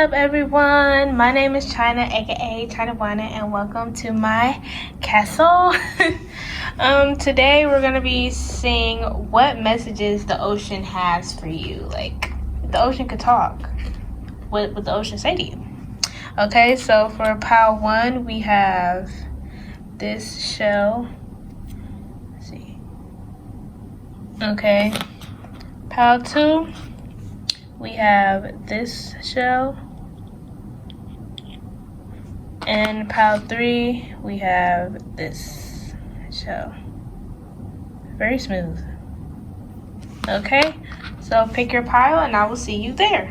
up, everyone? My name is China, aka Chinawana, and welcome to my castle. Today we're gonna be seeing what messages the ocean has for you. Like, the ocean could talk. What would the ocean say to you? Okay, so for pile 1, we have this shell. Let's see. Okay. Pile 2, we have this shell. And pile 3, we have this shell. Very smooth. Okay, so pick your pile and I will see you there.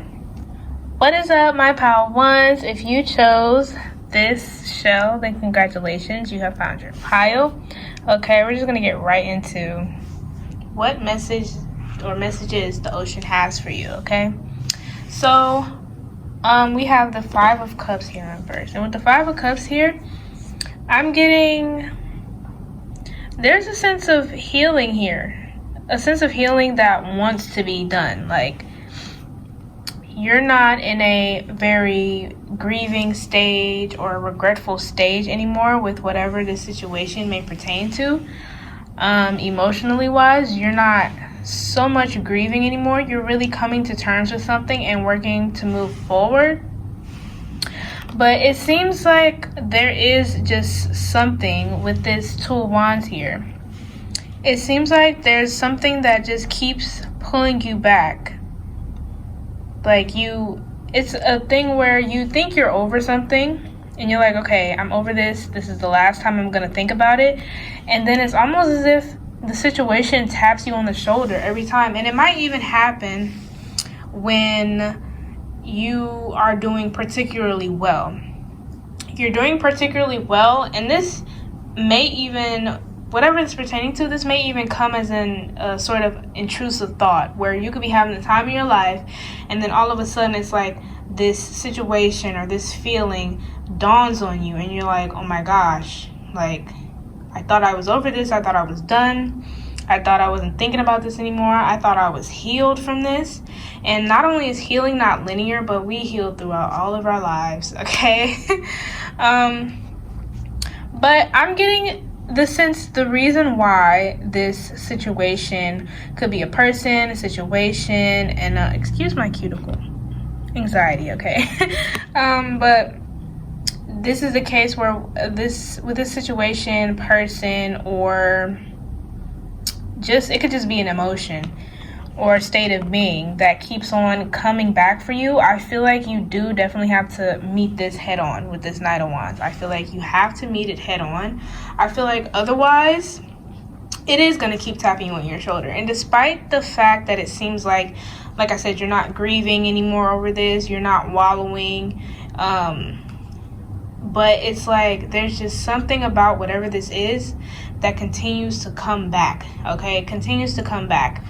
What is up, my pile 1s? If you chose this shell, then congratulations, you have found your pile. Okay, we're just gonna get right into what message or messages the ocean has for you. Okay, so we have the 5 of Cups here in first, and with the 5 of Cups here, I'm getting, there's a sense of healing here, a sense of healing that wants to be done. Like, you're not in a very grieving stage or regretful stage anymore with whatever the situation may pertain to. Emotionally wise, you're not so much grieving anymore. You're really coming to terms with something and working to move forward. But it seems like there is just something with this 2 of Wands here. It seems like there's something that just keeps pulling you back. Like, it's a thing where you think you're over something and you're like, okay, I'm over this. This is the last time I'm going to think about it. And then it's almost as if the situation taps you on the shoulder every time. And it might even happen when you are doing particularly well. You're doing particularly well, and this may even, whatever it's pertaining to, this may even come as a sort of intrusive thought where you could be having the time of your life, and then all of a sudden it's like this situation or this feeling dawns on you, and you're like, oh my gosh, like, I thought I was over this. I thought I was done. I thought I wasn't thinking about this anymore. I thought I was healed from this. And not only is healing not linear, but we heal throughout all of our lives, okay? But I'm getting the sense, the reason why this situation could be a person, a situation, and excuse my cuticle, anxiety, okay? But this is a case where with this situation, person, or just, it could just be an emotion or a state of being that keeps on coming back for you. I feel like you do definitely have to meet this head on with this Knight of Wands. I feel like you have to meet it head on. I feel like otherwise it is going to keep tapping you on your shoulder. And despite the fact that it seems like I said, you're not grieving anymore over this, you're not wallowing, but it's like there's just something about whatever this is that continues to come back, okay? It continues to come back.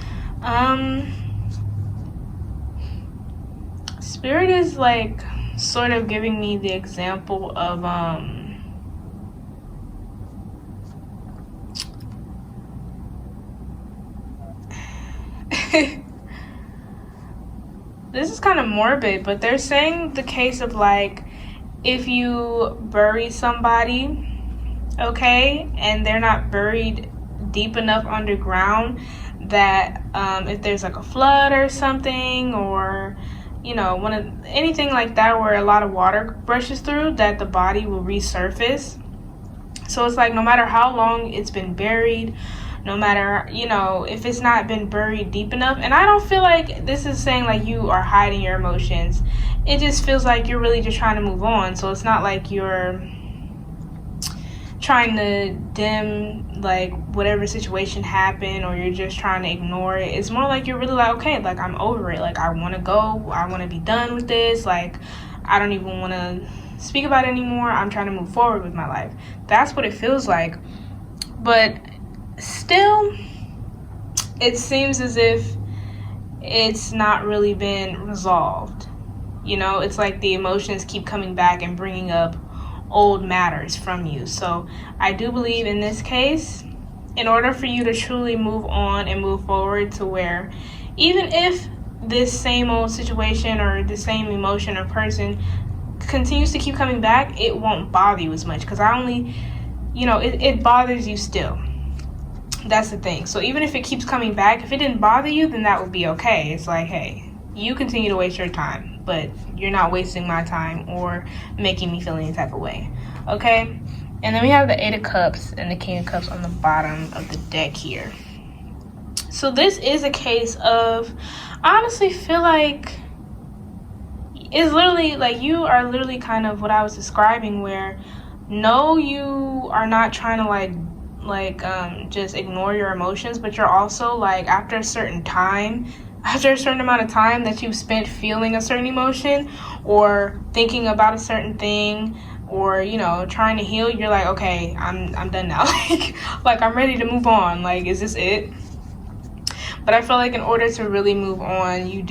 Spirit is like sort of giving me the example of this is kind of morbid, but they're saying the case of like, if you bury somebody, okay, and they're not buried deep enough underground that if there's like a flood or something, or you know, anything like that where a lot of water brushes through, that the body will resurface. So it's like, no matter how long it's been buried, no matter, you know, if it's not been buried deep enough. And I don't feel like this is saying like you are hiding your emotions. It just feels like you're really just trying to move on. So it's not like you're trying to dim like whatever situation happened, or you're just trying to ignore it. It's more like you're really like, okay, like, I'm over it. Like, I want to go. I want to be done with this. Like, I don't even want to speak about it anymore. I'm trying to move forward with my life. That's what it feels like. But still, it seems as if it's not really been resolved. You know, it's like the emotions keep coming back and bringing up old matters from you. So I do believe in this case, in order for you to truly move on and move forward to where, even if this same old situation or the same emotion or person continues to keep coming back, it won't bother you as much, because it bothers you still. That's the thing. So even if it keeps coming back, if it didn't bother you, then that would be okay. It's like, hey, you continue to waste your time, but you're not wasting my time or making me feel any type of way. Okay? And then we have the Eight of Cups and the King of Cups on the bottom of the deck here. So this is a case of, I honestly feel like it's literally like you are literally kind of what I was describing, where no, you are not trying to just ignore your emotions, but you're also like, after a certain amount of time that you've spent feeling a certain emotion or thinking about a certain thing, or trying to heal, you're like, okay, I'm done now. like I'm ready to move on. Like, is this it? But I feel like in order to really move on, you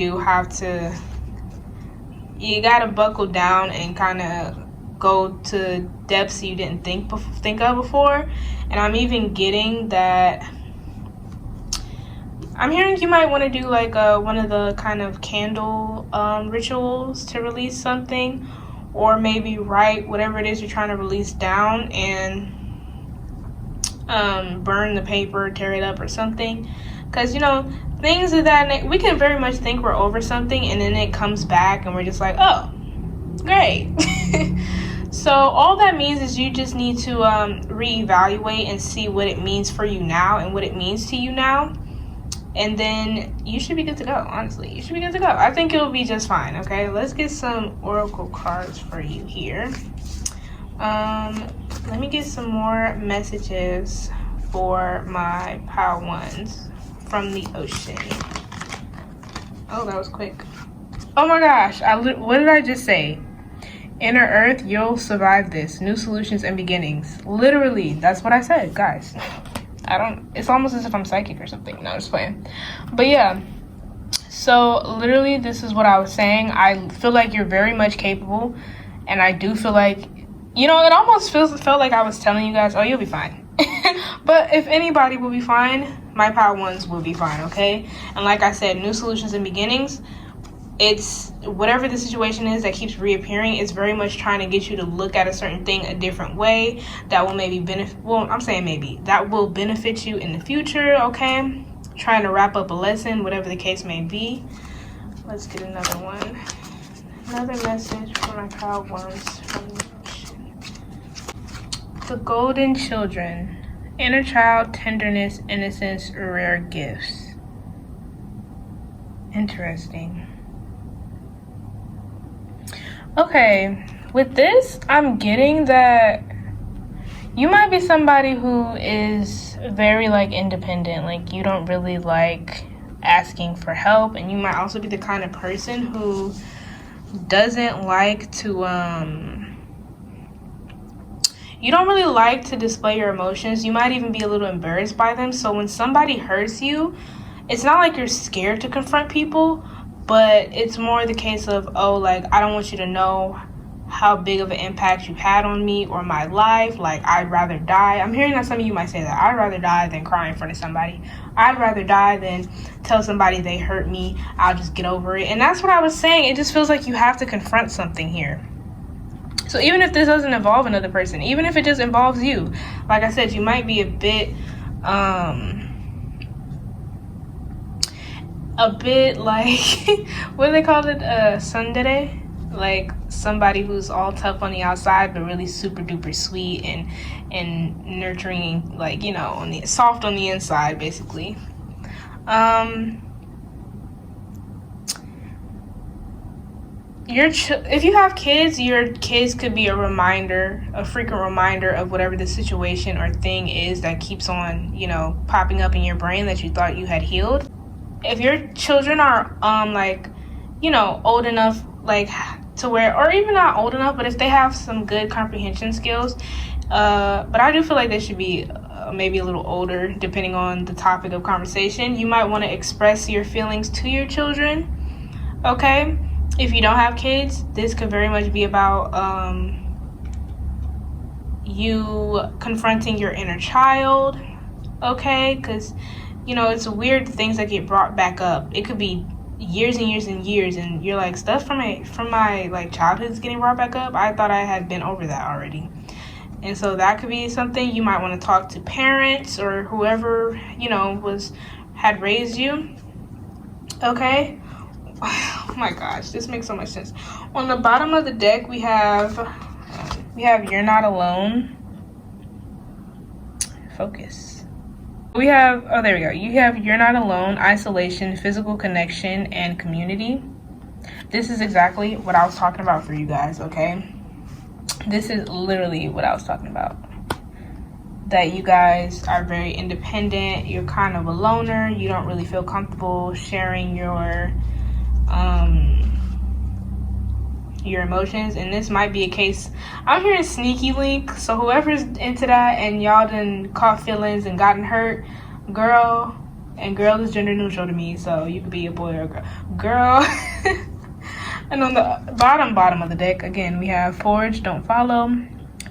gotta buckle down and kind of go to depths you didn't think of before. And I'm even getting that, I'm hearing you might want to do like one of the kind of candle rituals to release something, or maybe write whatever it is you're trying to release down and burn the paper, tear it up or something. Because things of that, we can very much think we're over something, and then it comes back and we're just like, oh, great. So all that means is you just need to reevaluate and see what it means for you now and what it means to you now. And then you should be good to go. Honestly, you should be good to go. I think it'll be just fine. Okay, let's get some oracle cards for you here. Let me get some more messages for my pile ones from the ocean. Oh, that was quick. Oh my gosh, what did I just say? Inner Earth, you'll survive this. New solutions and beginnings. Literally, that's what I said, guys. It's almost as if I'm psychic or something. No, just playing. But yeah, so literally this is what I was saying. I feel like you're very much capable, and I do feel like, it almost felt like I was telling you guys, oh, you'll be fine. But if anybody will be fine, my pile ones will be fine, okay? And like I said, new solutions and beginnings, it's whatever the situation is that keeps reappearing, it's very much trying to get you to look at a certain thing a different way that will maybe that will benefit you in the future, okay? Trying to wrap up a lesson, whatever the case may be. Let's get another one. Another message for my pile ones from the ocean. The Golden Children. Inner child, tenderness, innocence, rare gifts. Interesting. Okay, with this, I'm getting that you might be somebody who is very independent. Like, you don't really like asking for help, and you might also be the kind of person who doesn't like to you don't really like to display your emotions. You might even be a little embarrassed by them. So when somebody hurts you, it's not like you're scared to confront people, but it's more the case of, I don't want you to know how big of an impact you had on me or my life. Like, I'd rather die. I'm hearing that some of you might say that. I'd rather die than cry in front of somebody. I'd rather die than tell somebody they hurt me. I'll just get over it. And that's what I was saying. It just feels like you have to confront something here. So even if this doesn't involve another person, even if it just involves you, like I said, you might be a bit like, what do they call it? Tsundere? Like somebody who's all tough on the outside, but really super duper sweet and nurturing, on the soft on the inside, basically. If you have kids, your kids could be a frequent reminder of whatever the situation or thing is that keeps on, popping up in your brain that you thought you had healed. If your children are, old enough, to where, or even not old enough, but if they have some good comprehension skills, but I do feel like they should be maybe a little older, depending on the topic of conversation. You might want to express your feelings to your children, okay? If you don't have kids, this could very much be about you confronting your inner child, okay? Because, it's weird things that get brought back up. It could be, years and years and years, and you're like, stuff from my like childhood is getting brought back up. I thought I had been over that already. And so that could be something you might want to talk to parents or whoever, you know, had raised you. Okay. Oh my gosh, this makes so much sense. On the bottom of the deck, we have You're Not Alone. Focus. We have, oh, there we go. You have You're Not Alone, isolation, physical connection, and community. This is exactly what I was talking about for you guys, okay? This is literally what I was talking about. That you guys are very independent. You're kind of a loner. You don't really feel comfortable sharing your emotions. And this might be a case. I'm hearing sneaky link. So whoever's into that and y'all done caught feelings and gotten hurt, girl, and girl is gender neutral to me. So you could be a boy or a girl. Girl. And on the bottom of the deck, again, we have Forge, Don't Follow,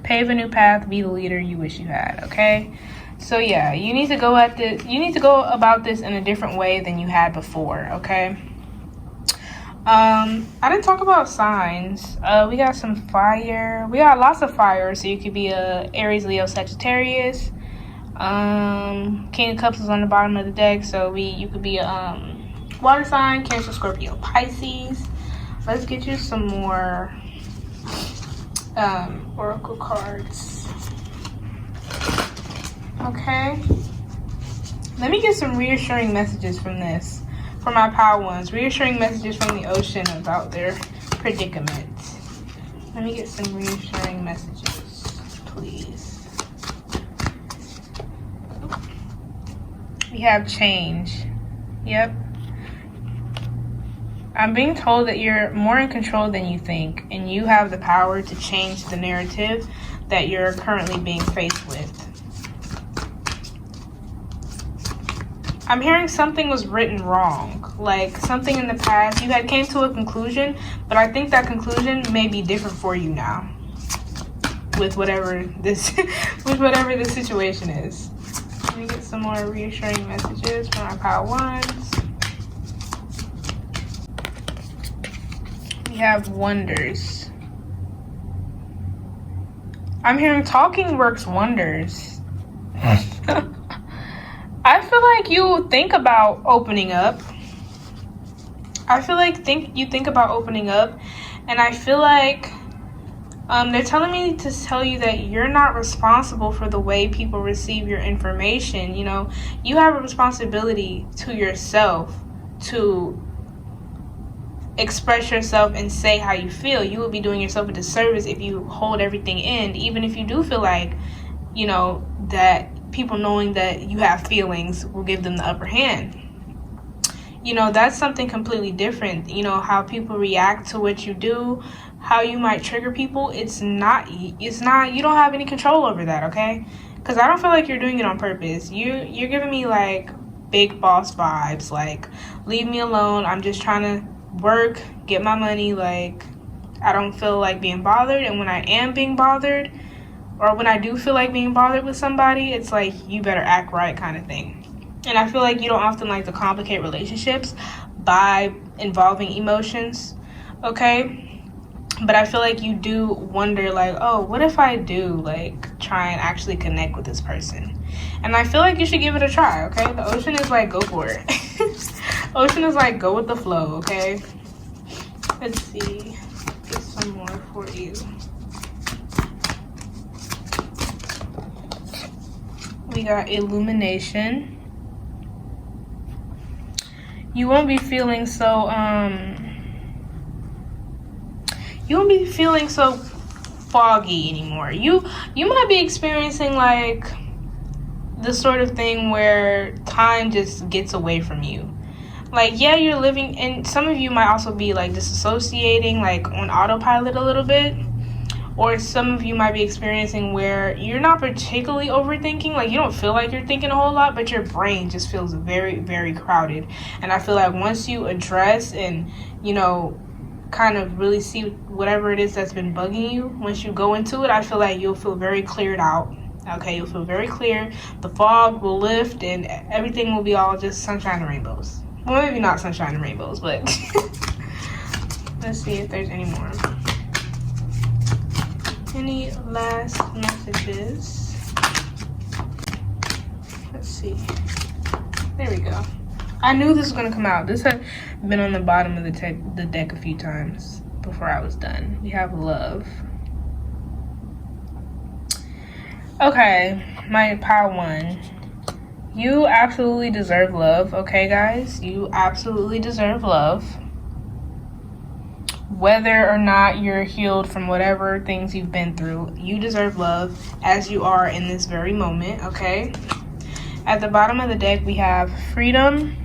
Pave a New Path, Be the Leader You Wish You Had, okay? So yeah, you need to go about this in a different way than you had before, okay? I didn't talk about signs. We got some fire. We got lots of fire, so you could be a Aries, Leo, Sagittarius. King of Cups is on the bottom of the deck, so you could be a water sign, Cancer, Scorpio, Pisces. Let's get you some more oracle cards. Okay. Let me get some reassuring messages from this. For my pile ones. Reassuring messages from the ocean about their predicament. Let me get some reassuring messages, please. We have change. Yep. I'm being told that you're more in control than you think, and you have the power to change the narrative that you're currently being faced with. I'm hearing something was written wrong, like something in the past. You had came to a conclusion, but I think that conclusion may be different for you now with whatever this situation is. Let me get some more reassuring messages from our pile ones. We have wonders. I'm hearing talking works wonders. I feel like you think about opening up. You think about opening up, and I feel like they're telling me to tell you that you're not responsible for the way people receive your information. You know, you have a responsibility to yourself to express yourself and say how you feel. You will be doing yourself a disservice if you hold everything in, even if you do feel like, you know, that people knowing that you have feelings will give them the upper hand. You know, that's something completely different. You know, how people react to what you do, how you might trigger people, it's not, you don't have any control over that, okay? Because I don't feel like you're doing it on purpose. You're giving me like big boss vibes, like, leave me alone, I'm just trying to work, get my money, like, I don't feel like being bothered. And when I am being bothered, or when I do feel like being bothered with somebody, it's like, you better act right kind of thing. And I feel like you don't often like to complicate relationships by involving emotions, okay? But I feel like you do wonder, like, oh, what if I do, like, try and actually connect with this person? And I feel like you should give it a try, okay? The ocean is like, go for it. Ocean is like, go with the flow, okay? Let's see. Get some more for you. We got illumination. You won't be feeling so foggy anymore. You might be experiencing like the sort of thing where time just gets away from you. Like, yeah, you're living, and some of you might also be like disassociating, like on autopilot a little bit. Or some of you might be experiencing where you're not particularly overthinking, like you don't feel like you're thinking a whole lot, but your brain just feels very, very crowded. And I feel like once you address and, you know, kind of really see whatever it is that's been bugging you, once you go into it, I feel like you'll feel very cleared out. Okay, you'll feel very clear. The fog will lift and everything will be all just sunshine and rainbows. Well, maybe not sunshine and rainbows, but let's see if there's any more. Any last messages? Let's see. There we go. I knew this was gonna come out. This had been on the bottom of the deck a few times before I was done. We have love. Okay, my pile 1. You absolutely deserve love, okay, guys? You absolutely deserve love. Whether or not you're healed from whatever things you've been through, you deserve love as you are in this very moment, okay? At the bottom of the deck, we have freedom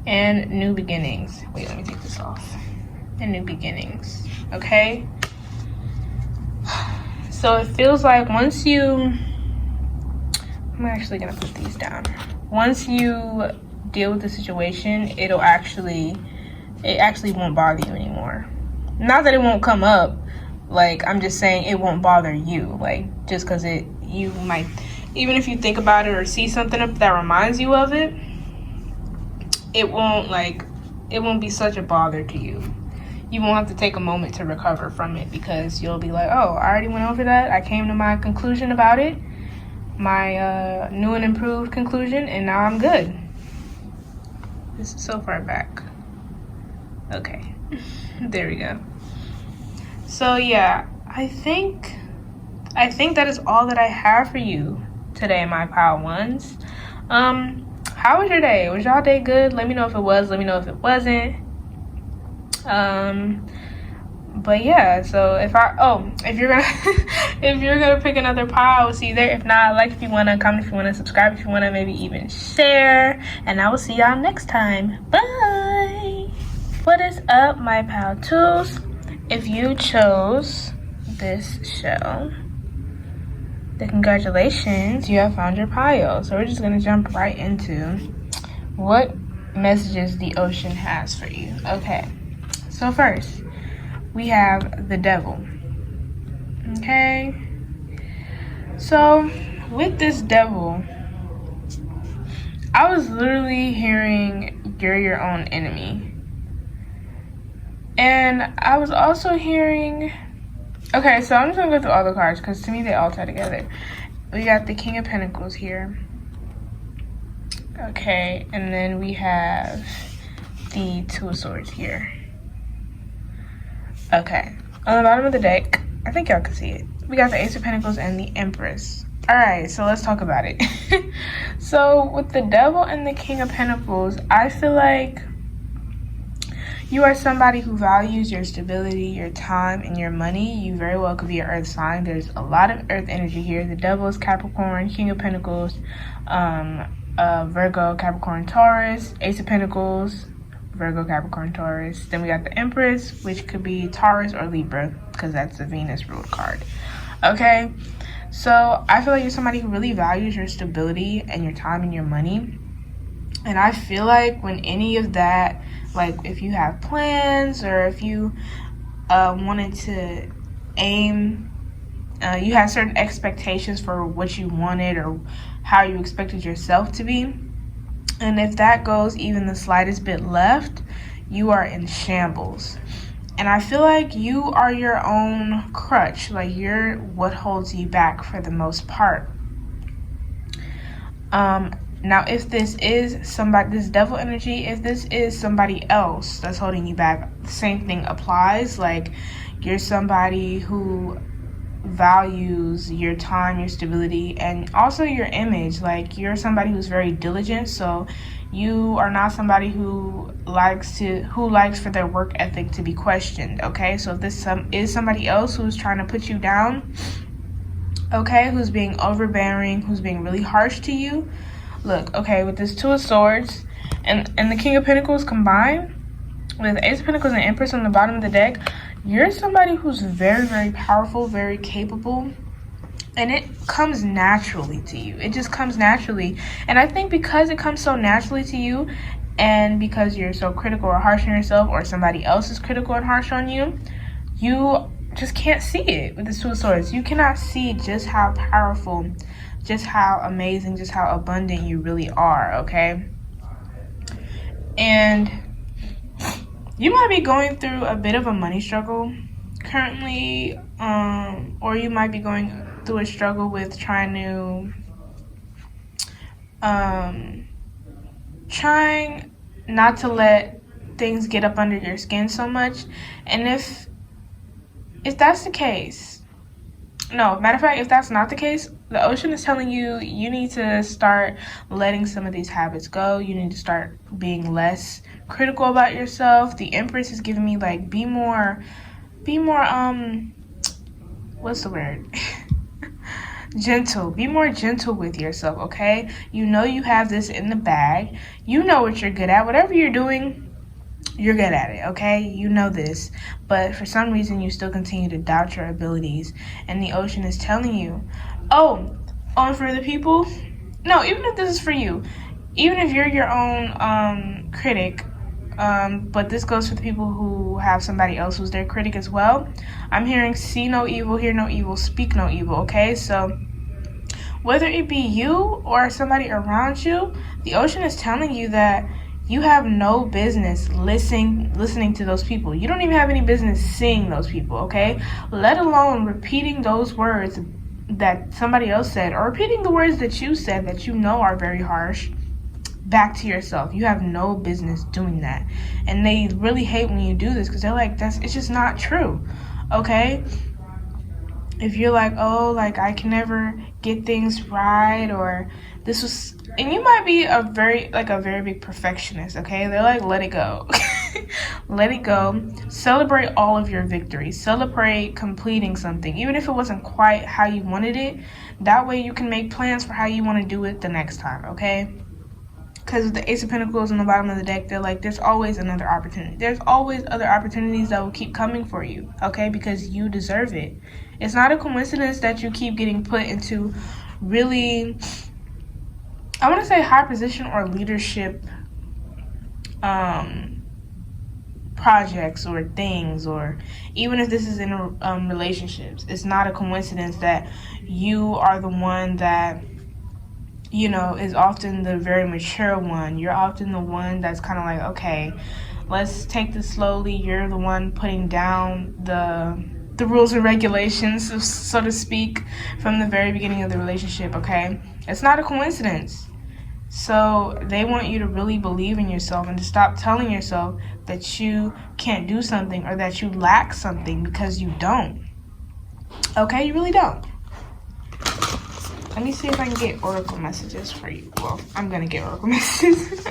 and new beginnings. Wait, let me take this off. And new beginnings, okay? So it feels like once you, I'm actually gonna put these down. Once you deal with the situation, it actually won't bother you anymore. Not that it won't come up, like, I'm just saying it won't bother you. Like, just because you might, even if you think about it or see something that reminds you of it, it won't be such a bother to you. You won't have to take a moment to recover from it, because you'll be like, oh, I already went over that. I came to my conclusion about it, my new and improved conclusion, and now I'm good. This is so far back. Okay, there we go. So yeah, I think that is all that I have for you today, my pile 1s. How was your day? Was y'all day good? Let me know if it was. Let me know if it wasn't. But yeah, so if you're gonna if you're gonna pick another pile, I will see you there. If not, like if you wanna, comment if you wanna, subscribe if you wanna, maybe even share, and I will see y'all next time. Bye. What is up, my pile 2s? If you chose this show, then congratulations, you have found your pile. So we're just gonna jump right into what messages the ocean has for you. Okay, so first we have the devil. Okay, so with this devil, I was literally hearing you're your own enemy, and I was also hearing, okay, so I'm just gonna go through all the cards because to me they all tie together. We got the King of Pentacles here. Okay, and then we have the Two of Swords here. Okay, on the bottom of the deck, I think y'all can see it, we got the Ace of Pentacles and the Empress. Alright, so let's talk about it. So with the Devil and the King of Pentacles, I feel like you are somebody who values your stability, your time, and your money. You very well could be an earth sign. There's a lot of earth energy here. The Devil is Capricorn, King of Pentacles, Virgo, Capricorn, Taurus, Ace of Pentacles, Virgo, Capricorn, Taurus. Then we got the Empress, which could be Taurus or Libra, because that's the Venus ruled card. Okay, so I feel like you're somebody who really values your stability and your time and your money. And I feel like when any of that, like if you have plans or if you wanted to aim, you had certain expectations for what you wanted or how you expected yourself to be, and if that goes even the slightest bit left, you are in shambles. And I feel like you are your own crutch. Like, you're what holds you back for the most part. Now, if this is somebody, this devil energy, if this is somebody else that's holding you back, the same thing applies. Like, you're somebody who values your time, your stability, and also your image. Like, you're somebody who's very diligent, so you are not somebody who likes for their work ethic to be questioned. Okay, so if this is somebody else who's trying to put you down, okay, who's being overbearing, who's being really harsh to you, look, okay, with this Two of Swords and the King of Pentacles combined with Ace of Pentacles and Empress on the bottom of the deck, you're somebody who's very, very powerful, very capable, and it comes naturally to you. It just comes naturally. And I think because it comes so naturally to you, and because you're so critical or harsh on yourself, or somebody else is critical and harsh on you, you just can't see it with the Two of Swords. You cannot see just how powerful, just how amazing, just how abundant you really are, okay? And you might be going through a bit of a money struggle currently, or you might be going through a struggle with trying not to let things get up under your skin so much. And if that's the case, no, matter of fact, if that's not the case, the ocean is telling you you need to start letting some of these habits go. You need to start being less critical about yourself. The Empress is giving me like be more what's the word? Gentle. Be more gentle with yourself, okay? You know you have this in the bag. You know what you're good at. Whatever you're doing, you're good at it, okay? You know this. But for some reason, you still continue to doubt your abilities. And the ocean is telling you, and for the people, no, even if this is for you, even if you're your own critic, but this goes for the people who have somebody else who's their critic as well. I'm hearing see no evil, hear no evil, speak no evil, okay? So whether it be you or somebody around you, the ocean is telling you that you have no business listening to those people. You don't even have any business seeing those people, okay? Let alone repeating those words that somebody else said, or repeating the words that you said that you know are very harsh back to yourself. You have no business doing that. And they really hate when you do this because they're like, it's just not true, okay? If you're like, I can never get things right, or this was, and you might be a very big perfectionist, okay? They're like, let it go. Let it go. Celebrate all of your victories. Celebrate completing something, even if it wasn't quite how you wanted it. That way you can make plans for how you want to do it the next time, okay? Because with the Ace of Pentacles on the bottom of the deck, they're like, there's always another opportunity. There's always other opportunities that will keep coming for you, okay? Because you deserve it. It's not a coincidence that you keep getting put into really, I want to say high position or leadership projects or things, or even if this is in relationships. It's not a coincidence that you are the one that, is often the very mature one. You're often the one that's kind of like, okay, let's take this slowly. You're the one putting down the rules and regulations, so to speak, from the very beginning of the relationship, okay? It's not a coincidence. So they want you to really believe in yourself and to stop telling yourself that you can't do something or that you lack something, because you don't. Okay, you really don't. Let me see if I can get oracle messages for you. Well, I'm going to get oracle messages.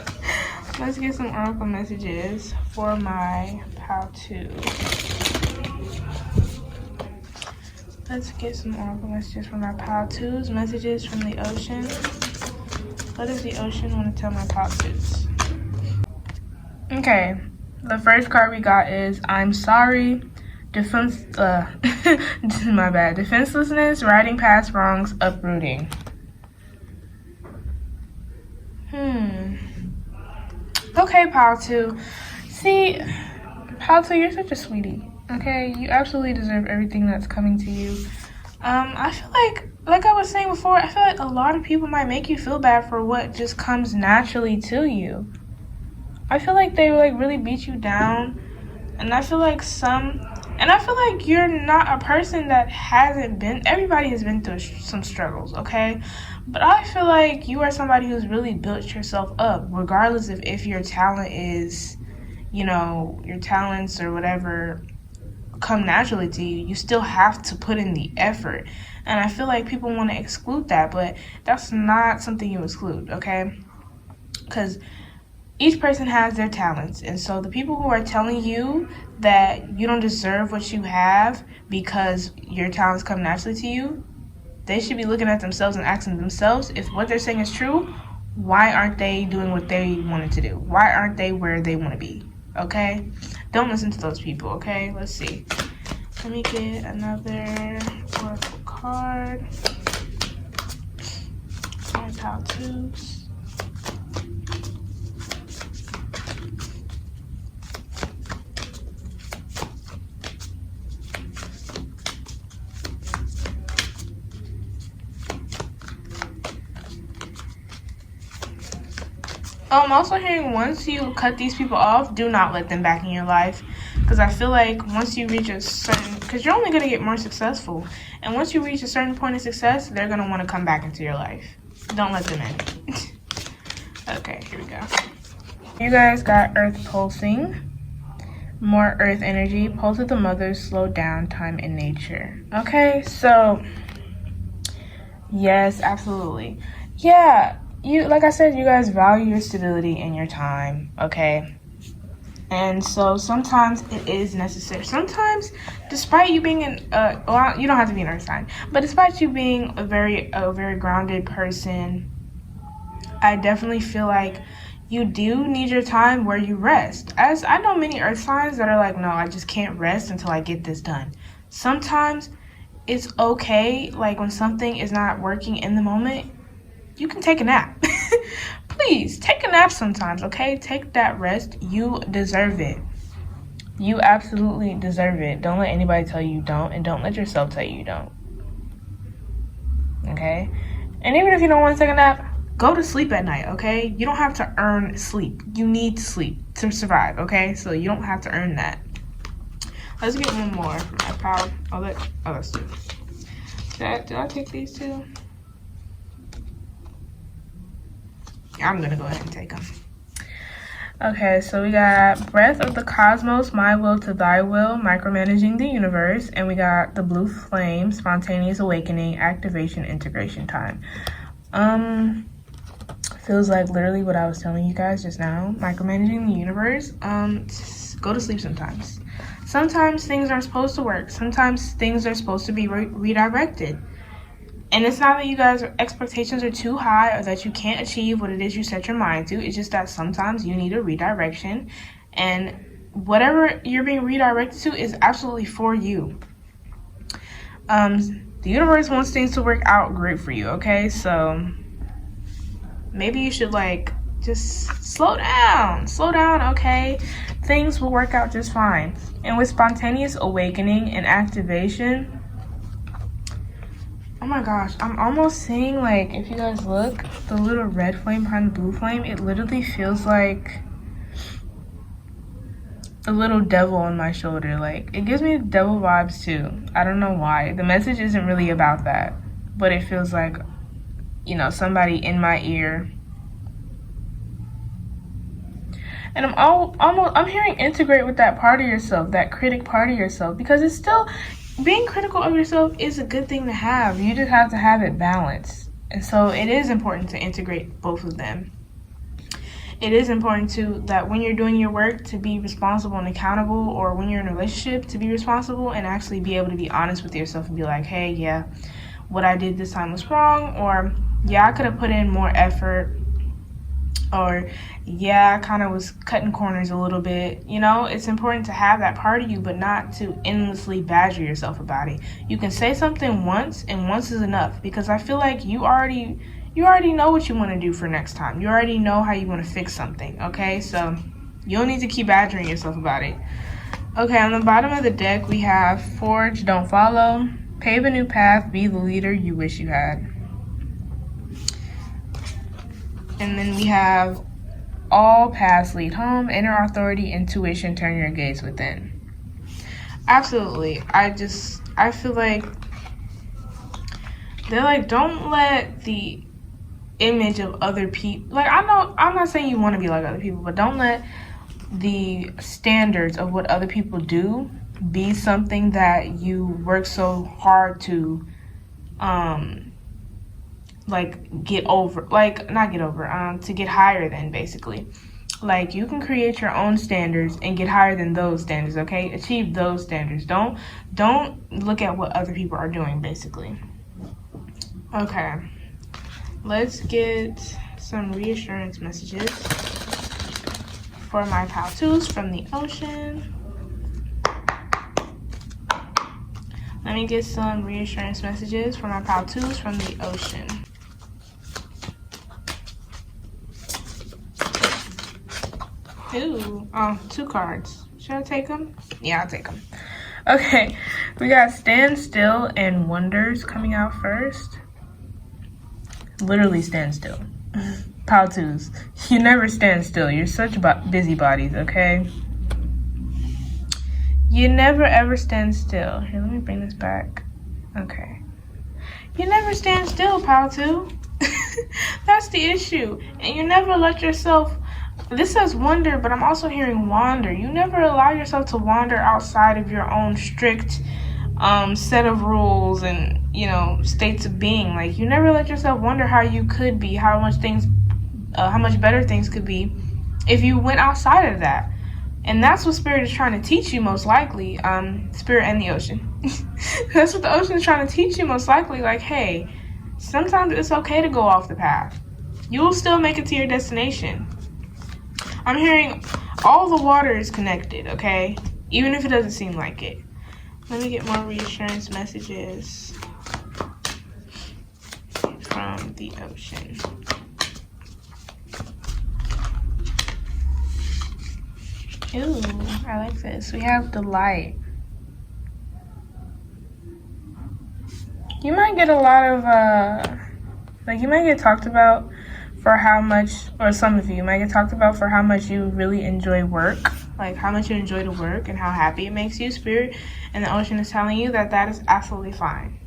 Let's get some oracle messages for my pal 2. Let's get some oracle messages from my pal 2's messages from the ocean. What does the ocean want to tell my pal 2's? Okay, the first card we got is I'm sorry. My bad. Defenselessness, riding past wrongs, uprooting. Okay, pal 2. See, pal 2, you're such a sweetie. Okay, you absolutely deserve everything that's coming to you. I feel like I was saying before, I feel like a lot of people might make you feel bad for what just comes naturally to you. I feel like they really beat you down, and I feel like you're not a person that hasn't been, everybody has been through some struggles, okay? But I feel like you are somebody who's really built yourself up, regardless of if your talent is, your talents or whatever come naturally to you. You still have to put in the effort. And I feel like people want to exclude that, but that's not something you exclude, okay? Because each person has their talents, and so the people who are telling you that you don't deserve what you have because your talents come naturally to you, they should be looking at themselves and asking themselves, if what they're saying is true, why aren't they doing what they wanted to do? Why aren't they where they want to be? Okay? Don't listen to those people, okay? Let's see. Let me get another oracle card. My pal 2's. Oh, I'm also hearing once you cut these people off, do not let them back in your life. Because I feel like once you reach a certain... Because you're only going to get more successful. And once you reach a certain point of success, they're going to want to come back into your life. Don't let them in. Okay, here we go. You guys got Earth pulsing. More Earth energy. Pulse of the mother, slow down, time in nature. Okay, so... Yes, absolutely. Yeah. Like I said, you guys value your stability and your time, okay? And so sometimes it is necessary. Sometimes, despite you being you don't have to be an earth sign, but despite you being a very grounded person, I definitely feel like you do need your time where you rest. As I know many earth signs that are like, no, I just can't rest until I get this done. Sometimes it's okay, like when something is not working in the moment, you can take a nap. Please, take a nap sometimes, okay? Take that rest. You deserve it. You absolutely deserve it. Don't let anybody tell you you don't, and don't let yourself tell you you don't. Okay? And even if you don't want to take a nap, go to sleep at night, okay? You don't have to earn sleep. You need sleep to survive, okay? So you don't have to earn that. Let's get one more for my pal. Let's do it. Did I take these two? I'm gonna go ahead and take them. Okay, so we got Breath of the Cosmos, My Will to Thy Will, Micromanaging the Universe, and we got the Blue Flame, Spontaneous Awakening, Activation, Integration Time. Feels like literally what I was telling you guys just now. Micromanaging the universe. Just go to sleep sometimes. Sometimes things are supposed to work. Sometimes things are supposed to be redirected. And it's not that you guys' expectations are too high or that you can't achieve what it is you set your mind to. It's just that sometimes you need a redirection. And whatever you're being redirected to is absolutely for you. The universe wants things to work out great for you, okay? So maybe you should, just slow down. Slow down, okay? Things will work out just fine. And with spontaneous awakening and activation... Oh my gosh, I'm almost seeing, if you guys look, the little red flame behind the blue flame, it literally feels like a little devil on my shoulder. It gives me devil vibes too. I don't know why. The message isn't really about that, but it feels like, somebody in my ear. And I'm hearing integrate with that part of yourself, that critic part of yourself, because it's still... Being critical of yourself is a good thing to have. You just have to have it balanced. And so it is important to integrate both of them. It is important that when you're doing your work to be responsible and accountable, or when you're in a relationship to be responsible and actually be able to be honest with yourself and be like, hey, yeah, what I did this time was wrong, or yeah, I could have put in more effort, or yeah, I kind of was cutting corners a little bit. It's important to have that part of you, but not to endlessly badger yourself about it. You can say something once, and once is enough, because I feel like you already know what you want to do for next time. You already know how you want to fix something, okay? So you don't need to keep badgering yourself about it. Okay, on the bottom of the deck, we have Forge, Don't Follow, Pave a New Path, Be the Leader You Wish You Had. And then we have All Paths Lead Home, Inner Authority, Intuition, Turn Your Gaze Within. Absolutely. I feel like they're don't let the image of other people, I'm not saying you want to be like other people, but don't let the standards of what other people do be something that you work so hard to get over, to get higher than, basically. You can create your own standards and get higher than those standards, okay? Achieve those standards. Don't look at what other people are doing, basically. Okay. Let's get some reassurance messages for my pal twos from the ocean. Let me get some reassurance messages for my pal twos from the ocean. Ooh, 2 cards. Should I take them? Yeah, I'll take them. Okay, we got Stand Still and Wonders coming out first. Literally stand still. Pile twos. You never stand still. You're such busybodies, okay? You never ever stand still. Here, let me bring this back. Okay. You never stand still, Pile two. That's the issue. And you never let yourself, this says wonder, but I'm also hearing wander. You never allow yourself to wander outside of your own strict set of rules and, you know, states of being. Like, you never let yourself wonder how you could be, how much better things could be if you went outside of that. And that's what Spirit is trying to teach you, most likely. Spirit and the ocean. That's what the ocean is trying to teach you, most likely. Like, hey, sometimes it's okay to go off the path. You will still make it to your destination. I'm hearing all the water is connected, okay? Even if it doesn't seem like it. Let me get more reassurance messages from the ocean. Ooh, I like this. We have the light. You might get a lot of, you might get talked about for how much, or some of you might get talked about for how much you really enjoy work. Like, how much you enjoy to work and how happy it makes you. Spirit and the ocean is telling you that that is absolutely fine.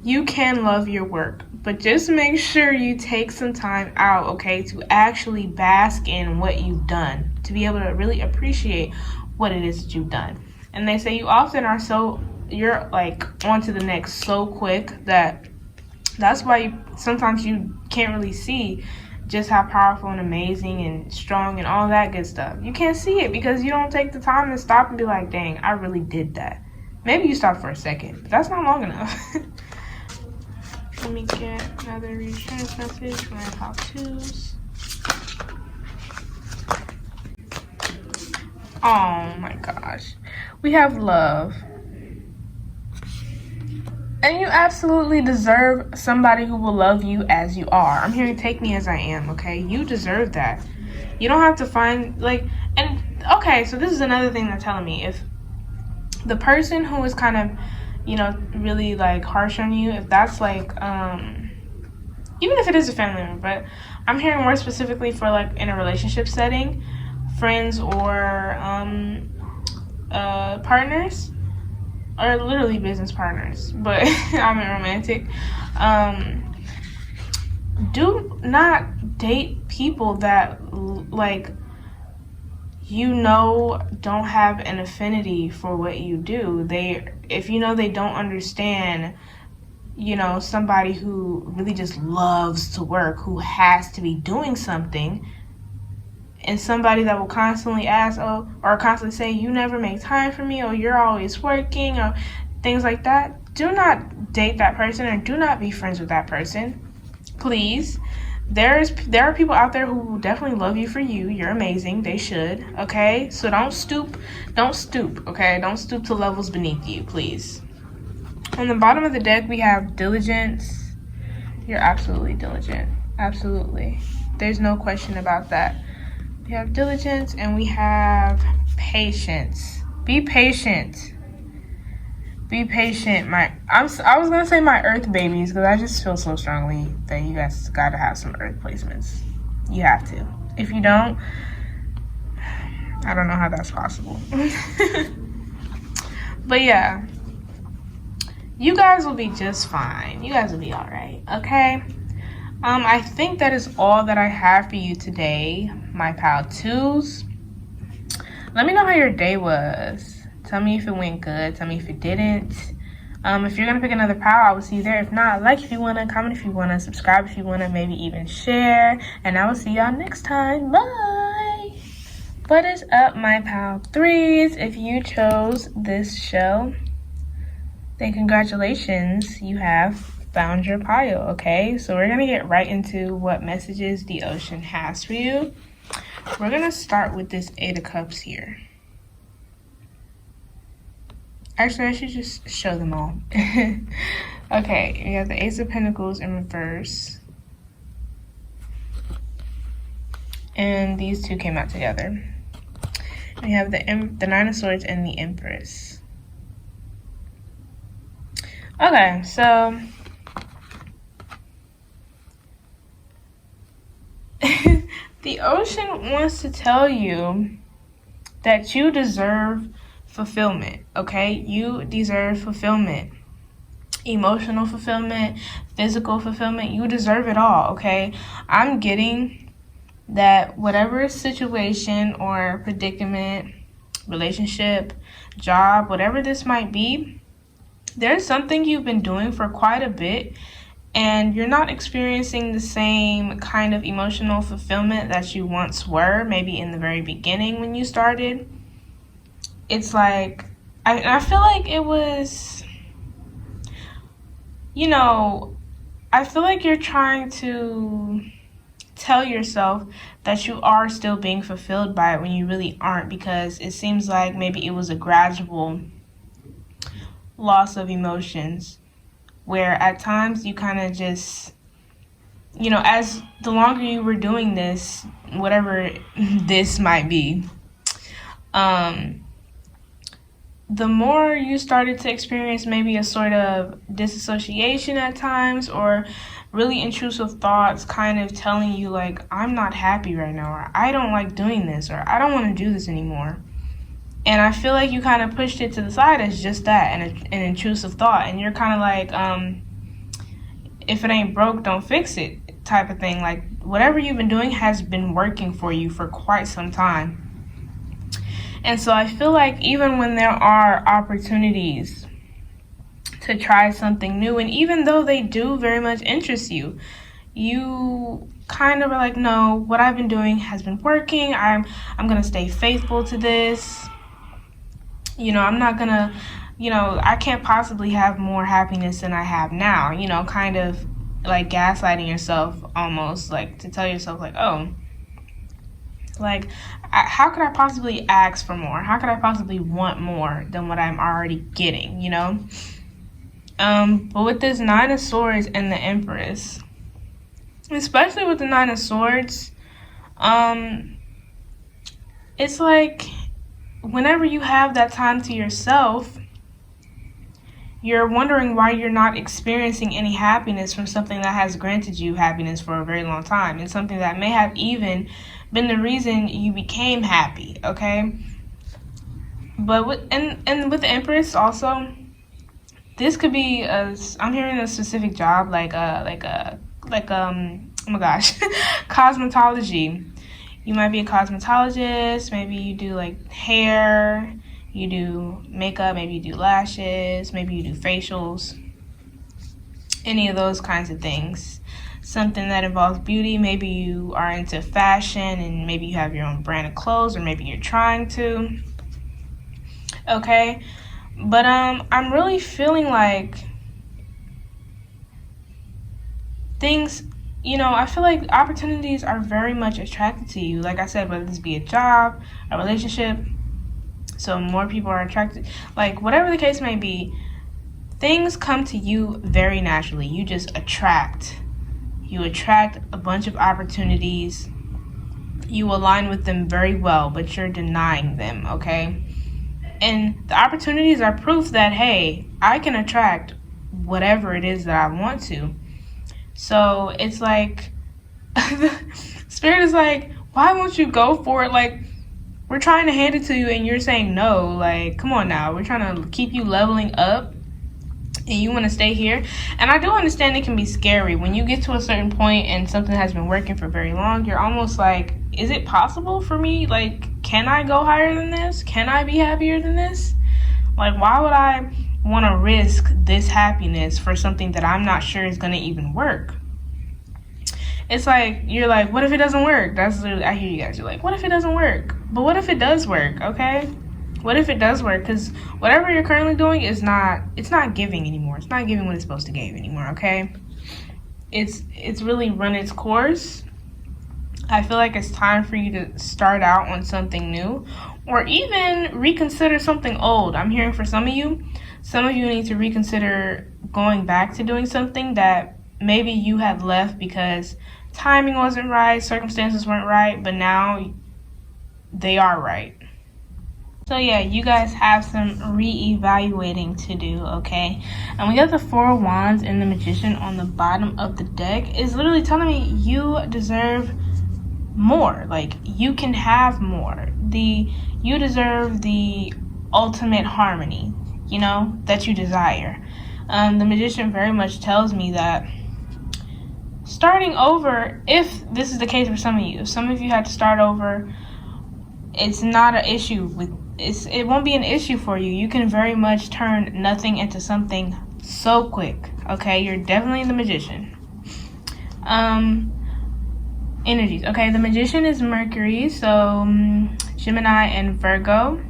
You can love your work, but just make sure you take some time out, okay, to actually bask in what you've done, to be able to really appreciate what it is that you've done. And they say you often are you're like on to the next so quick that's why sometimes you can't really see just how powerful and amazing and strong and all that good stuff. You can't see it because you don't take the time to stop and be like, dang, I really did that. Maybe you stop for a second, but that's not long enough. Let me get another reassurance message from my top twos. Oh my gosh. We have love. And you absolutely deserve somebody who will love you as you are. I'm hearing take me as I am, okay? You deserve that. You don't have to find, okay, so this is another thing they're telling me. If the person who is kind of, really, harsh on you, if that's, even if it is a family member, but I'm hearing more specifically for, in a relationship setting, friends or partners, or literally business partners, but I'm a romantic. Do not date people that, don't have an affinity for what you do. If they don't understand, somebody who really just loves to work, who has to be doing something, and somebody that will constantly ask, or constantly say, you never make time for me, or you're always working, or things like that, do not date that person, or do not be friends with that person. Please. There are people out there who definitely love you for you. You're amazing. They should, okay? So don't stoop, okay? Don't stoop to levels beneath you, please. On the bottom of the deck, we have diligence. You're absolutely diligent. Absolutely. There's no question about that. We have diligence and we have patience. Be patient. Be patient. I was gonna say my earth babies, because I just feel so strongly that you guys gotta have some earth placements. You have to. If you don't, I don't know how that's possible. But yeah, you guys will be just fine. You guys will be all right, okay? I think that is all that I have for you today, my pal twos. Let me know how your day was. Tell me if it went good. Tell me if it didn't. If you're going to pick another pal, I will see you there. If not, like if you want to, comment if you want to, subscribe if you want to, maybe even share. And I will see y'all next time. Bye. What is up, my pal threes? If you chose this show, then congratulations. You have found your pile, okay? So we're going to get right into what messages the ocean has for you. We're going to start with this Eight of Cups here. Actually, I should just show them all. Okay, we have the Ace of Pentacles in reverse. And these two came out together. We have the Nine of Swords and the Empress. Okay, so the ocean wants to tell you that you deserve fulfillment, okay? You deserve fulfillment. Emotional fulfillment, physical fulfillment, you deserve it all, okay? I'm getting that whatever situation or predicament, relationship, job, whatever this might be, there's something you've been doing for quite a bit and you're not experiencing the same kind of emotional fulfillment that you once were, maybe in the very beginning when you started. It's like, I feel like it was, I feel like you're trying to tell yourself that you are still being fulfilled by it when you really aren't, because it seems like maybe it was a gradual loss of emotions where at times you kind of just, as the longer you were doing this, whatever this might be, the more you started to experience maybe a sort of disassociation at times, or really intrusive thoughts kind of telling you like, I'm not happy right now, or I don't like doing this, or I don't want to do this anymore. And I feel like you kind of pushed it to the side as just that, an intrusive thought. And you're kind of like, if it ain't broke, don't fix it type of thing. Like, whatever you've been doing has been working for you for quite some time. And so I feel like even when there are opportunities to try something new, and even though they do very much interest you, you kind of are like, no, what I've been doing has been working. I'm going to stay faithful to this. I'm not going to, I can't possibly have more happiness than I have now, kind of like gaslighting yourself almost, like to tell yourself like, oh, like, how could I possibly ask for more? How could I possibly want more than what I'm already getting, But with this Nine of Swords and the Empress, especially with the Nine of Swords, it's like whenever you have that time to yourself, you're wondering why you're not experiencing any happiness from something that has granted you happiness for a very long time, and something that may have even been the reason you became happy, okay? But with the Empress also, this could be I'm hearing a specific job like oh my gosh, cosmetology. You might be a cosmetologist, maybe you do like hair, you do makeup, maybe you do lashes, maybe you do facials, any of those kinds of things. Something that involves beauty, maybe you are into fashion and maybe you have your own brand of clothes, or maybe you're trying to, okay? But I'm really feeling like things, I feel like opportunities are very much attracted to you. Like I said, whether this be a job, a relationship, so more people are attracted, like whatever the case may be, things come to you very naturally. You just attract. You attract a bunch of opportunities. You align with them very well, but you're denying them, okay? And the opportunities are proof that, hey, I can attract whatever it is that I want to. So it's like, Spirit is like, why won't you go for it? Like, we're trying to hand it to you and you're saying no. Like, come on now. We're trying to keep you leveling up and you want to stay here. And I do understand it can be scary. When you get to a certain point and something has been working for very long, you're almost like, is it possible for me? Like, can I go higher than this? Can I be happier than this? Like, why would I want to risk this happiness for something that I'm not sure is going to even work? It's like, you're like, what if it doesn't work? That's literally, I hear you guys. You're like, what if it doesn't work? But what if it does work, okay? What if it does work? Because whatever you're currently doing is not, it's not giving anymore. It's not giving what it's supposed to give anymore, okay? It's really run its course. I feel like it's time for you to start out on something new, or even reconsider something old. I'm hearing for some of you need to reconsider going back to doing something that maybe you had left because timing wasn't right, circumstances weren't right, but now they are right. So yeah, you guys have some re-evaluating to do, okay? And we got the Four of Wands and the Magician on the bottom of the deck. It's literally telling me you deserve more. Like, you can have more. You deserve the ultimate harmony, you know, that you desire. The Magician very much tells me that starting over, if this is the case for some of you, if some of you had to start over, it's not an issue it won't be an issue for you. You can very much turn nothing into something so quick. Okay, you're definitely the Magician. Energies. Okay, the Magician is Mercury, so Gemini and Virgo.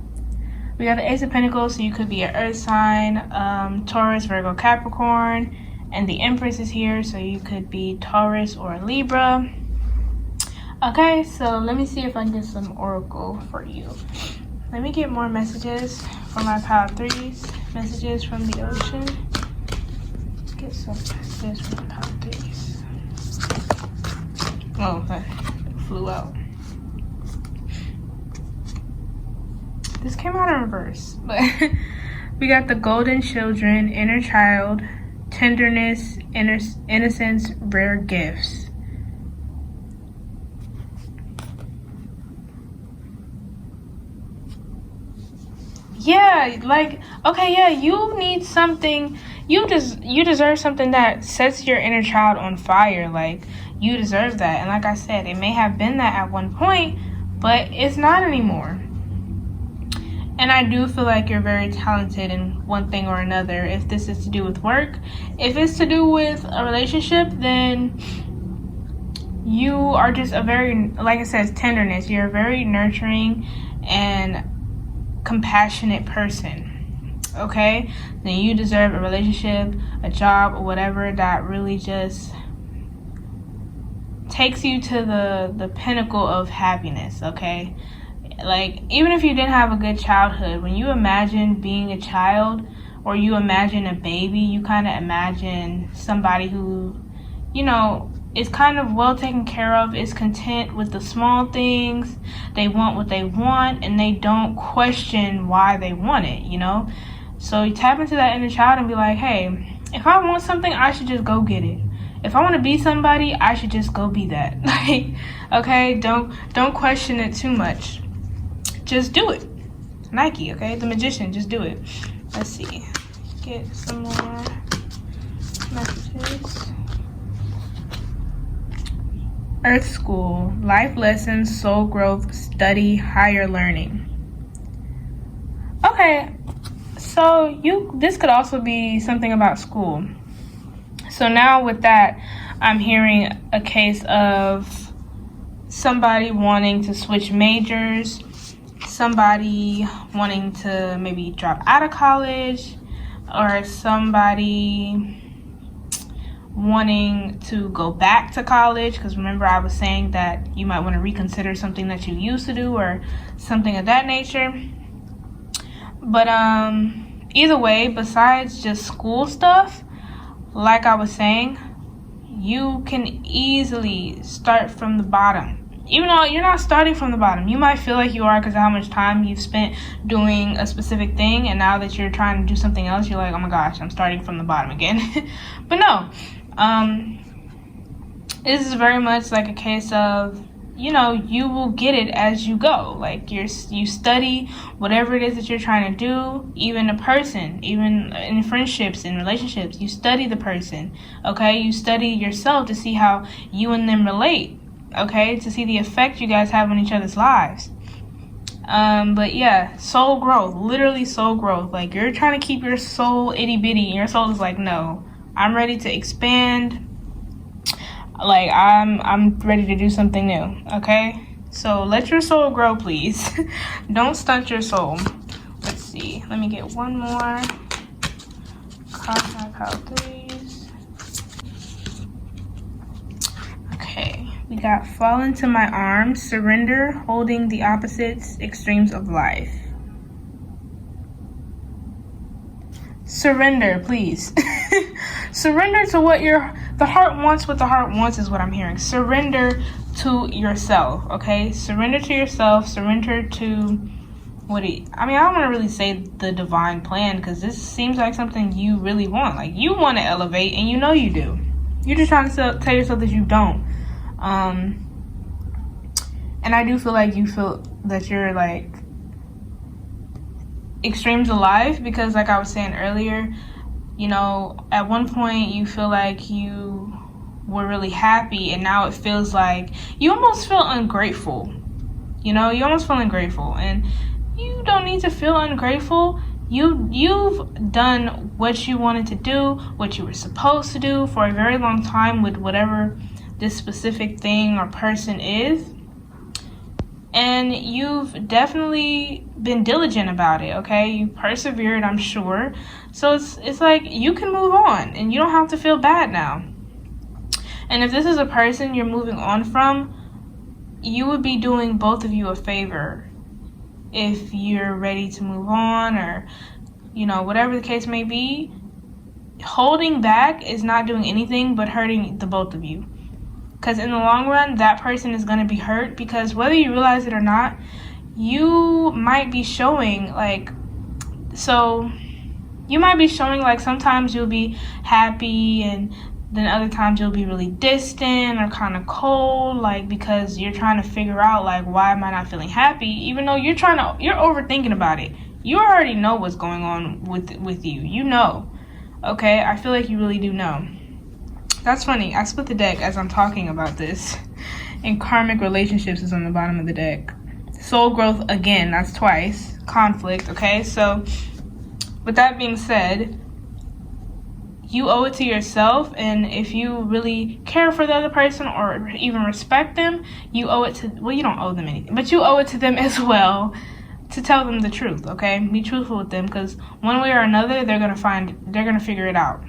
We got the Ace of Pentacles, so you could be an Earth sign, Taurus, Virgo, Capricorn, and the Empress is here, so you could be Taurus or Libra. Okay, so let me see if I can get some oracle for you. Let me get more messages for my pile 3s, messages from the ocean. Let's get some messages from my pile 3s. Oh, that flew out. This came out in reverse, but we got the Golden Children, Inner Child, Tenderness, Innocence, Rare Gifts. Yeah, like, okay, yeah, you need something, you deserve something that sets your inner child on fire. Like, you deserve that. And like I said, it may have been that at one point, but it's not anymore. And I do feel like you're very talented in one thing or another. If this is to do with work, if it's to do with a relationship, then you are just a very, like it says, tenderness. You're a very nurturing and compassionate person. Okay? Then you deserve a relationship, a job, or whatever that really just takes you to the pinnacle of happiness. Okay? Like, even if you didn't have a good childhood, when you imagine being a child or you imagine a baby, you kind of imagine somebody who, you know, is kind of well taken care of, is content with the small things. They want what they want and they don't question why they want it, you know? So you tap into that inner child and be like, hey, if I want something, I should just go get it. If I want to be somebody, I should just go be that. Like, okay, don't question it too much. Just do it. Nike, okay? The Magician, just do it. Let's see. Get some more messages. Earth School, life lessons, soul growth, study, higher learning. Okay, so this could also be something about school. So now with that, I'm hearing a case of somebody wanting to switch majors, somebody wanting to maybe drop out of college, or somebody wanting to go back to college, because remember I was saying that you might want to reconsider something that you used to do or something of that nature. But either way, besides just school stuff, like I was saying, you can easily start from the bottom. Even though you're not starting from the bottom, you might feel like you are because of how much time you've spent doing a specific thing, and now that you're trying to do something else, you're like, oh my gosh, I'm starting from the bottom again. But no, this is very much like a case of, you know, you will get it as you go. Like, you study whatever it is that you're trying to do, even a person, even in friendships and relationships, you study the person, okay? You study yourself to see how you and them relate, okay? To see the effect you guys have on each other's lives. But yeah, soul growth, literally soul growth. Like, you're trying to keep your soul itty bitty, and your soul is like, no, I'm ready to expand. Like, I'm ready to do something new, okay? So let your soul grow, please. Don't stunt your soul. Let's see. Let me get one more. Cross my pile threes. Okay. We got fall into my arms, surrender, holding the opposites, extremes of life. Surrender, please. Surrender to what the heart wants. What the heart wants is what I'm hearing. Surrender to yourself, okay? Surrender to yourself. Surrender to I don't want to really say the divine plan, because this seems like something you really want. Like, you want to elevate, and you know you do. You're just trying to tell yourself that you don't. And I do feel like you feel that you're like extremes of life, because like I was saying earlier, you know, at one point you feel like you were really happy, and now it feels like you almost feel ungrateful. You know, you almost feel ungrateful, and you don't need to feel ungrateful. You've done what you wanted to do, what you were supposed to do for a very long time with whatever this specific thing or person is. And you've definitely been diligent about it, okay? You persevered, I'm sure. So it's like you can move on, and you don't have to feel bad now. And if this is a person you're moving on from, you would be doing both of you a favor if you're ready to move on, or, you know, whatever the case may be. Holding back is not doing anything but hurting the both of you. Because in the long run, that person is going to be hurt, because whether you realize it or not, you might be showing like, sometimes you'll be happy, and then other times you'll be really distant or kind of cold, like, because you're trying to figure out, like, why am I not feeling happy? Even though you're overthinking about it. You already know what's going on with you. You know. Okay? I feel like you really do know. That's funny. I split the deck as I'm talking about this. And karmic relationships is on the bottom of the deck. Soul growth, again, that's twice. Conflict, okay? So, with that being said, you owe it to yourself, and if you really care for the other person or even respect them, you owe it to, well, you don't owe them anything, but you owe it to them as well to tell them the truth, okay? Be truthful with them, because one way or another, they're gonna figure it out,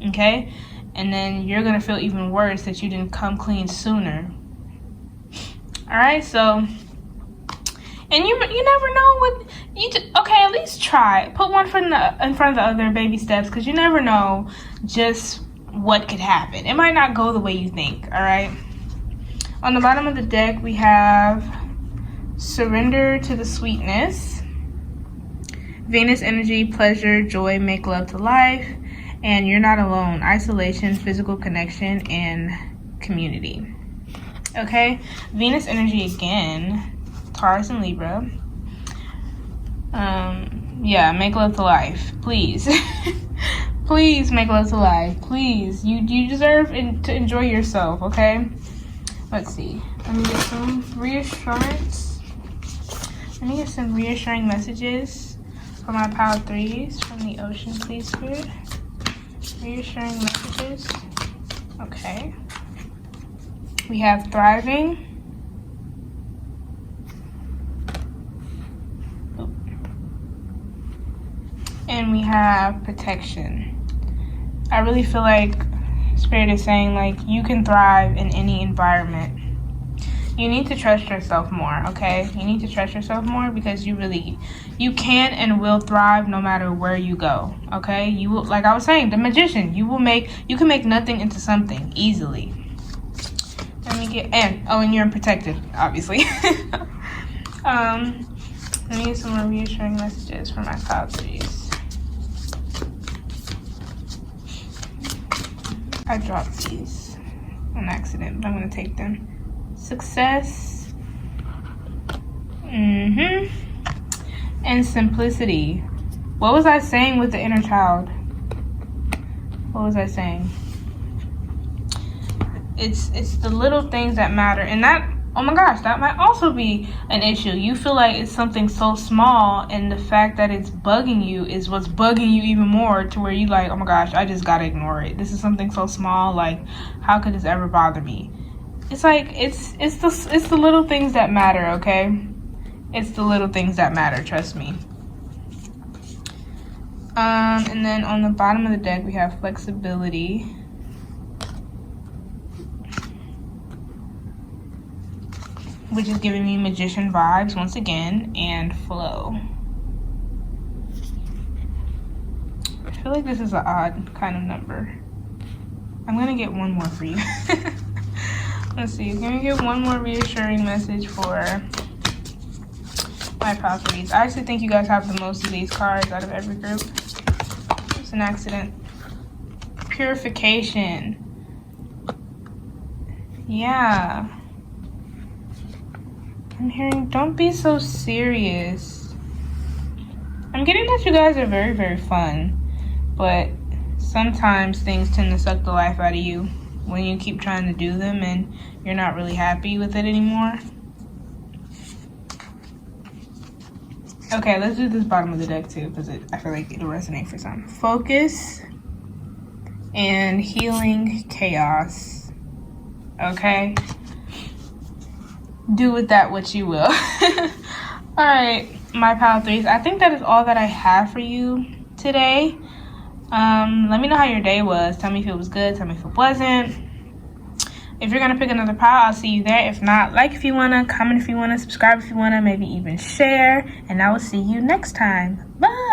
okay? And then you're gonna feel even worse that you didn't come clean sooner. All right, so. And you never know what okay, at least try. Put one foot in front of the other, baby steps, because you never know just what could happen. It might not go the way you think, all right? On the bottom of the deck, we have surrender to the sweetness, Venus energy, pleasure, joy, make love to life, and you're not alone, isolation, physical connection, and community. Okay, Venus energy again, Taurus and Libra. Yeah, make love to life, please. Please make love to life, please. You deserve to enjoy yourself, okay? Let's see. Let me get some reassurance. Let me get some reassuring messages for my pile 3s from the ocean, please, Spirit. Reassuring messages. Okay. We have thriving. And we have protection. I really feel like Spirit is saying, like, you can thrive in any environment. You need to trust yourself more, okay? You need to trust yourself more, because you can and will thrive no matter where you go, okay? You will, like I was saying, the magician, you can make nothing into something easily. Let me get, and you're protected, obviously. Let me get some more reassuring messages for my pile 3s. I dropped these on accident, but I'm going to take them. Success. And simplicity. What was I saying with the inner child? What was I saying? It's the little things that matter. And that, oh my gosh, that might also be an issue. You feel like it's something so small, and the fact that it's bugging you is what's bugging you even more, to where you like, oh my gosh, I just gotta ignore it. This is something so small, like, how could this ever bother me? It's like, it's the little things that matter, okay? It's the little things that matter, trust me. And then on the bottom of the deck, we have flexibility. Which is giving me magician vibes once again, and flow. I feel like this is an odd kind of number. I'm gonna get one more for you. Let's see, I'm gonna get one more reassuring message for my pile 3s. I actually think you guys have the most of these cards out of every group. It's an accident. Purification. Yeah. I'm hearing, don't be so serious. I'm getting that you guys are very, very fun, but sometimes things tend to suck the life out of you when you keep trying to do them and you're not really happy with it anymore. Okay, let's do this bottom of the deck too, because I feel like it'll resonate for some. Focus and healing chaos. Okay? Do with that what you will. Alright, my pile threes. I think that is all that I have for you today. Let me know how your day was. Tell me if it was good. Tell me if it wasn't. If you're gonna pick another pile, I'll see you there. If not, like if you wanna, comment if you wanna, subscribe if you wanna, maybe even share. And I will see you next time. Bye!